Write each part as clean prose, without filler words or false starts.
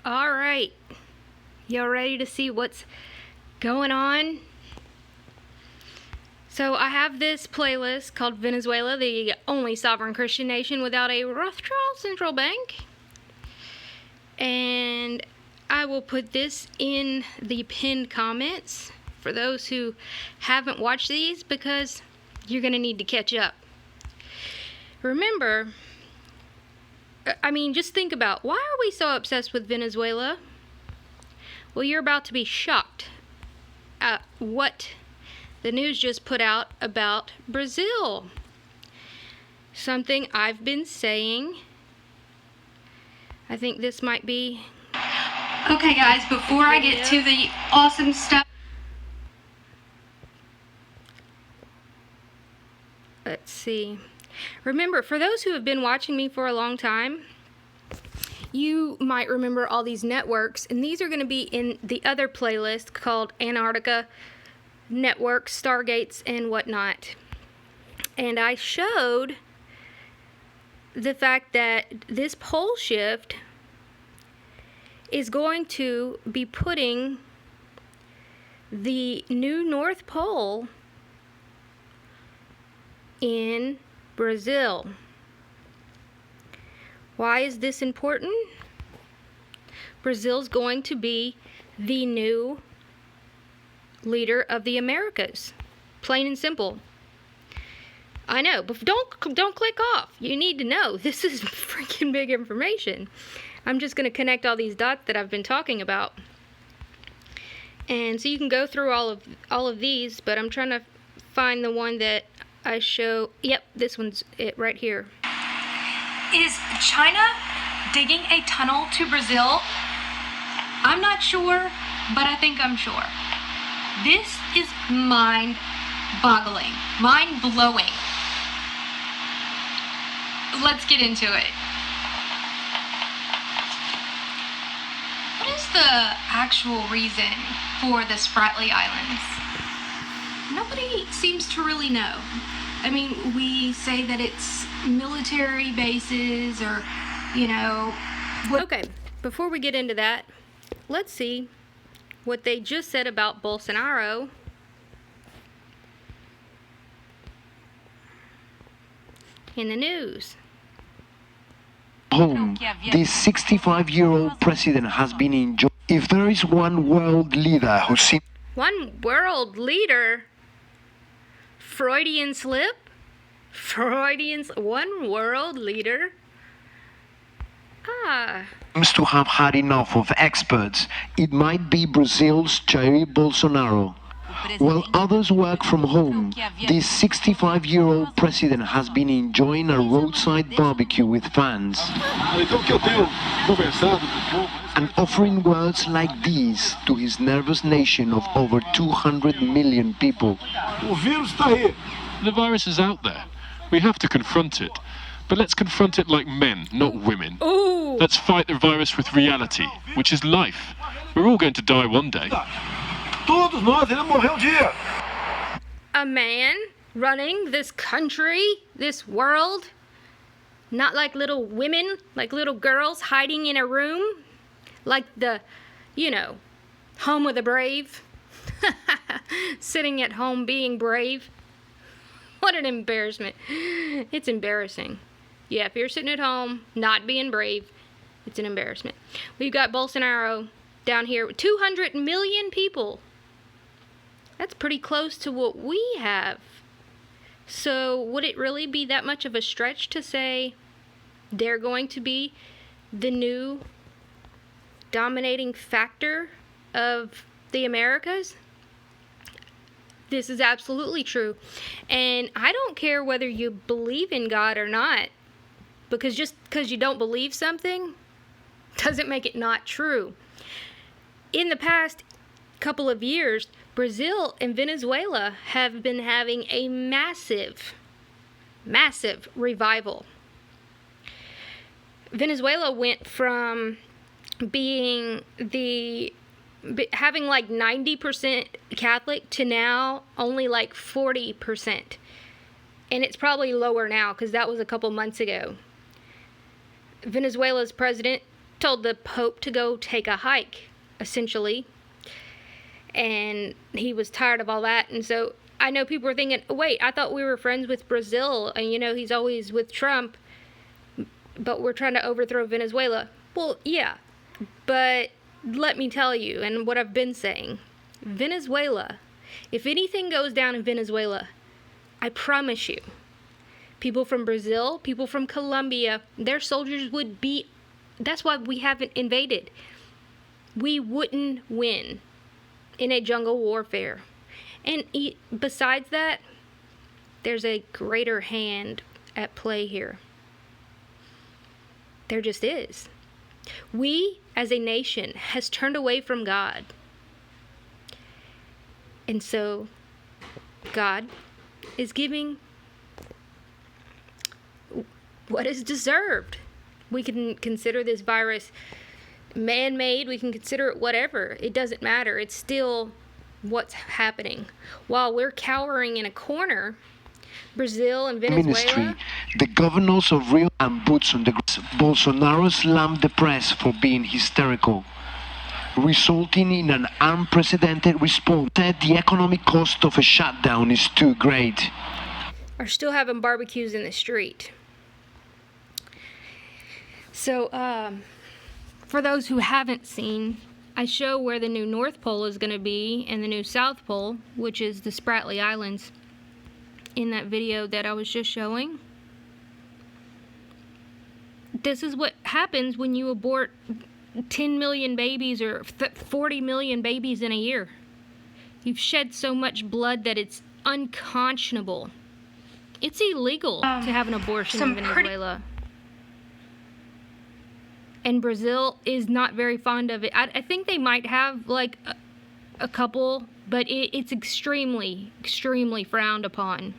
All right, y'all ready to see what's going on? So I have this playlist called Venezuela, the only sovereign Christian nation without a Rothschild central bank. And I will put this in the pinned comments for those who haven't watched these, because you're going to need to catch up. Remember, just think about, why are we so obsessed with Venezuela? Well, you're about to be shocked at what the news just put out about Brazil. Something I've been saying. I think this might be... Okay guys, before I get to the awesome stuff... Let's see. Remember, for those who have been watching me for a long time, you might remember all these networks, and these are going to be in the other playlist called Antarctica Network, Stargates, and whatnot. And I showed the fact that this pole shift is going to be putting the new North Pole in Brazil. Why is this important? Brazil's going to be the new leader of the Americas. Plain and simple. I know, but don't click off. You need to know. This is freaking big information. I'm just going to connect all these dots that I've been talking about. And so you can go through all of these, but I'm trying to find the one that I show. Yep, this one's it right here. Is China digging a tunnel to Brazil? I'm not sure, but I think I'm sure. This is mind-boggling, mind-blowing. Let's get into it. What is the actual reason for the Spratly Islands? Nobody seems to really know. I mean, we say that it's military bases or, Okay, before we get into that, let's see what they just said about Bolsonaro. In the news. Home, this 65-year-old president has been enjoying. If there is one world leader who seems... One world leader? Freudian slip? One world leader? Seems to have had enough of experts, it might be Brazil's Jair Bolsonaro. While others work from home, this 65-year-old president has been enjoying a roadside barbecue with fans and offering words like these to his nervous nation of over 200 million people. The virus is out there. We have to confront it. But let's confront it like men, not women. Ooh. Let's fight the virus with reality, which is life. We're all going to die one day. A man running this country, this world, not like little women, like little girls hiding in a room, like the, home of the brave, sitting at home being brave. What an embarrassment. It's embarrassing. Yeah, if you're sitting at home not being brave, it's an embarrassment. We've got Bolsonaro down here with 200 million people. That's pretty close to what we have. So would it really be that much of a stretch to say they're going to be the new dominating factor of the Americas? This is absolutely true. And I don't care whether you believe in God or not, because just because you don't believe something doesn't make it not true. In the past couple of years, Brazil and Venezuela have been having a massive revival. Venezuela went from being having like 90% Catholic to now only like 40%. And it's probably lower now because that was a couple months ago. Venezuela's president told the Pope to go take a hike, essentially. And he was tired of all that. And so I know people were thinking, wait, I thought we were friends with Brazil, and he's always with Trump, but we're trying to overthrow Venezuela. Well, yeah, but let me tell you, and what I've been saying, Venezuela, if anything goes down in Venezuela, I promise you, people from Brazil, people from Colombia, their soldiers would be, that's why we haven't invaded. We wouldn't win in a jungle warfare. And besides that, there's a greater hand at play here. There just is. We, as a nation, has turned away from God. And so, God is giving what is deserved. We can consider this virus man-made, we can consider it whatever. It doesn't matter. It's still what's happening. While we're cowering in a corner, Brazil and Venezuela... Ministry, the governors of Rio and boots on the ground. Bolsonaro slammed the press for being hysterical, resulting in an unprecedented response. Said the economic cost of a shutdown is too great. Are still having barbecues in the street. So, for those who haven't seen, I show where the new North Pole is going to be and the new South Pole, which is the Spratly Islands, in that video that I was just showing. This is what happens when you abort 10 million babies or 40 million babies in a year. You've shed so much blood that it's unconscionable. It's illegal to have an abortion in Venezuela. And Brazil is not very fond of it. I think they might have like a couple, but it's extremely, extremely frowned upon.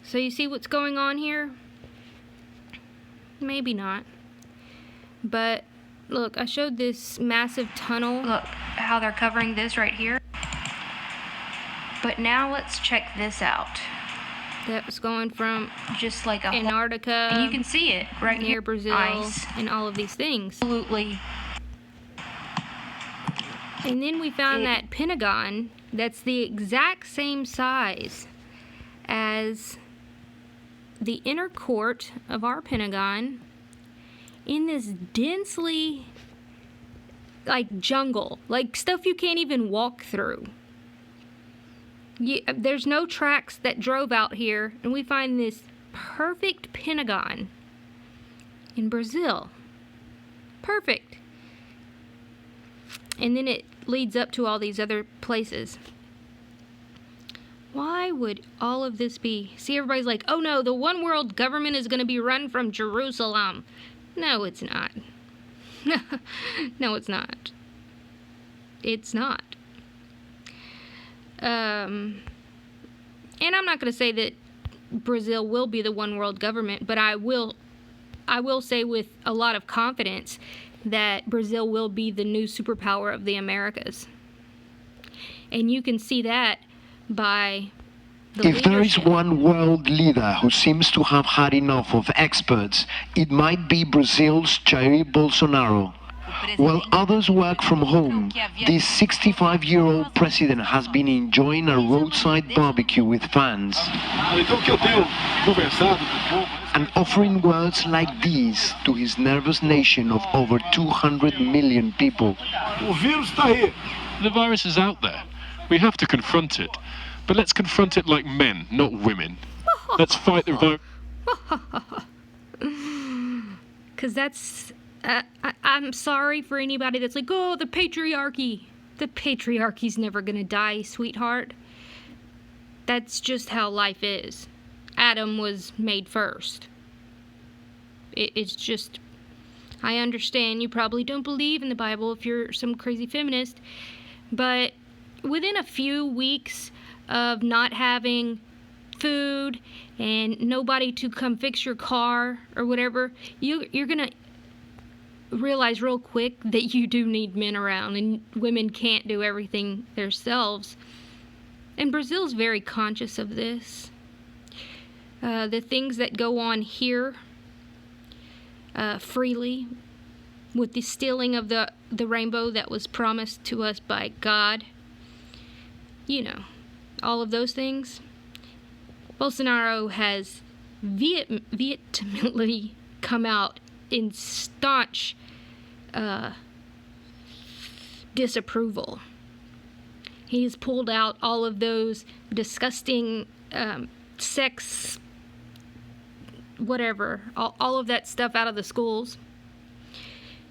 So you see what's going on here? Maybe not. But look, I showed this massive tunnel. Look how they're covering this right here. But now let's check this out. That was going from just like a Antarctica, and you can see it right near here. Brazil, Ice. and all of these things. Absolutely. And then we found that Pentagon that's the exact same size as the inner court of our Pentagon in this densely, like, jungle, like stuff you can't even walk through. There's no tracks that drove out here, and we find this perfect Pentagon in Brazil. Perfect. And then it leads up to all these other places. Why would all of this be? See, everybody's like, oh no, the one world government is going to be run from Jerusalem. No, it's not. No, it's not. It's not. And I'm not going to say that Brazil will be the one world government, but I will say with a lot of confidence that Brazil will be the new superpower of the Americas. And you can see that by the If there is leadership. one world leader who seems to have had enough of experts, it might be Brazil's Jair Bolsonaro. While others work from home, this 65-year-old president has been enjoying a roadside barbecue with fans and offering words like these to his nervous nation of over 200 million people. The virus is out there. We have to confront it. But let's confront it like men, not women. Let's fight the virus. Because that's... I'm sorry for anybody that's like, oh, the patriarchy. The patriarchy's never gonna die, sweetheart. That's just how life is. Adam was made first. It's just... I understand you probably don't believe in the Bible if you're some crazy feminist, but within a few weeks of not having food and nobody to come fix your car or whatever, you're gonna realize real quick that you do need men around, and women can't do everything themselves. And Brazil's very conscious of this. The things that go on here freely, with the stealing of the rainbow that was promised to us by God. You know, all of those things. Bolsonaro has vehemently come out in staunch disapproval. He's pulled out all of those disgusting sex, whatever, all of that stuff out of the schools.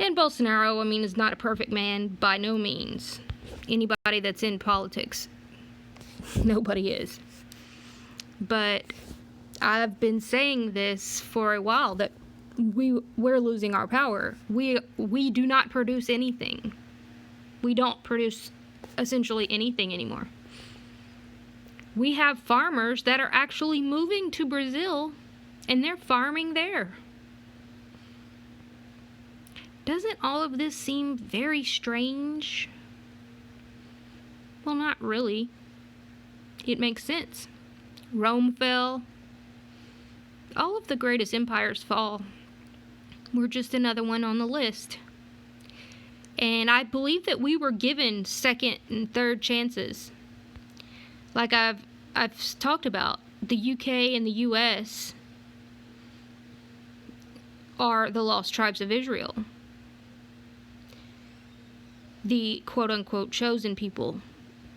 And Bolsonaro, I mean, is not a perfect man by no means. Anybody that's in politics, nobody is. But I've been saying this for a while, that we're losing our power. We do not produce anything. We don't produce essentially anything anymore. We have farmers that are actually moving to Brazil, and they're farming there. Doesn't all of this seem very strange? Well, not really. It makes sense. Rome fell. All of the greatest empires fall. We're just another one on the list. And I believe that we were given second and third chances. Like I've talked about, the UK and the US are the lost tribes of Israel. The quote-unquote chosen people.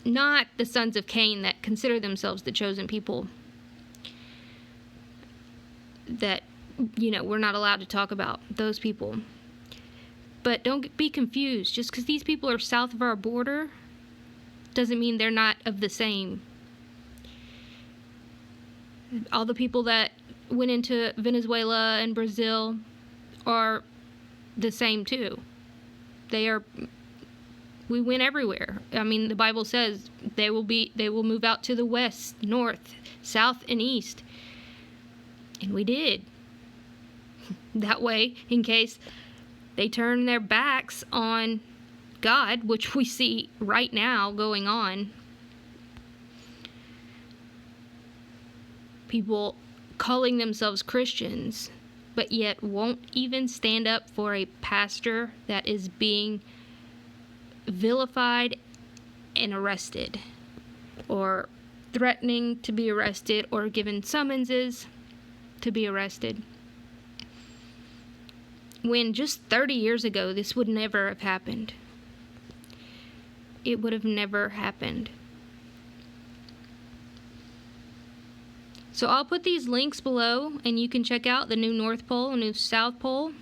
Not the sons of Cain that consider themselves the chosen people. That, we're not allowed to talk about those people. But don't be confused. Just because these people are south of our border doesn't mean they're not of the same. All the people that went into Venezuela and Brazil are the same too. We went everywhere. I mean, the Bible says they will move out to the west, north, south, and east. And we did. That way, in case they turn their backs on God, which we see right now going on. People calling themselves Christians, but yet won't even stand up for a pastor that is being vilified and arrested, or threatening to be arrested, or given summonses to be arrested. When just 30 years ago, this would never have happened. It would have never happened. So I'll put these links below, and you can check out the new North Pole and new South Pole,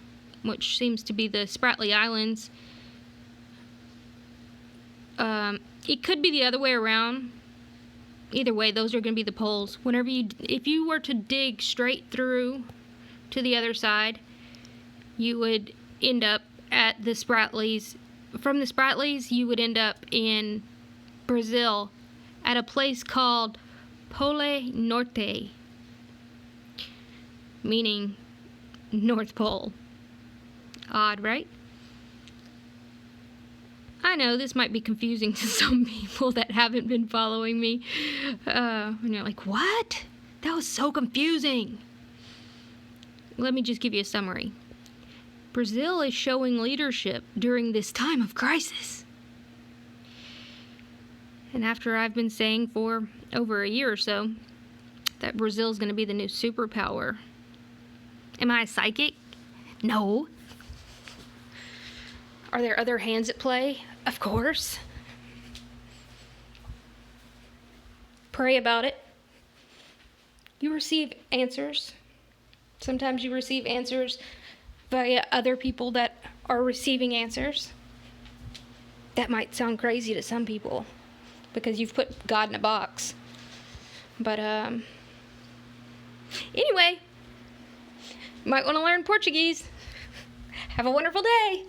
which seems to be the Spratly Islands. It could be the other way around. Either way, those are going to be the poles. If you were to dig straight through to the other side, you would end up at the Spratlys. From the Spratlys, you would end up in Brazil at a place called Pole Norte, meaning North Pole. Odd, right? I know this might be confusing to some people that haven't been following me. And you're like, what? That was so confusing. Let me just give you a summary. Brazil is showing leadership during this time of crisis. And after I've been saying for over a year or so that Brazil is going to be the new superpower. Am I a psychic? No. Are there other hands at play? Of course. Pray about it. You receive answers. Sometimes you receive answers via other people that are receiving answers. That might sound crazy to some people because you've put God in a box. But anyway, you might want to learn Portuguese. Have a wonderful day.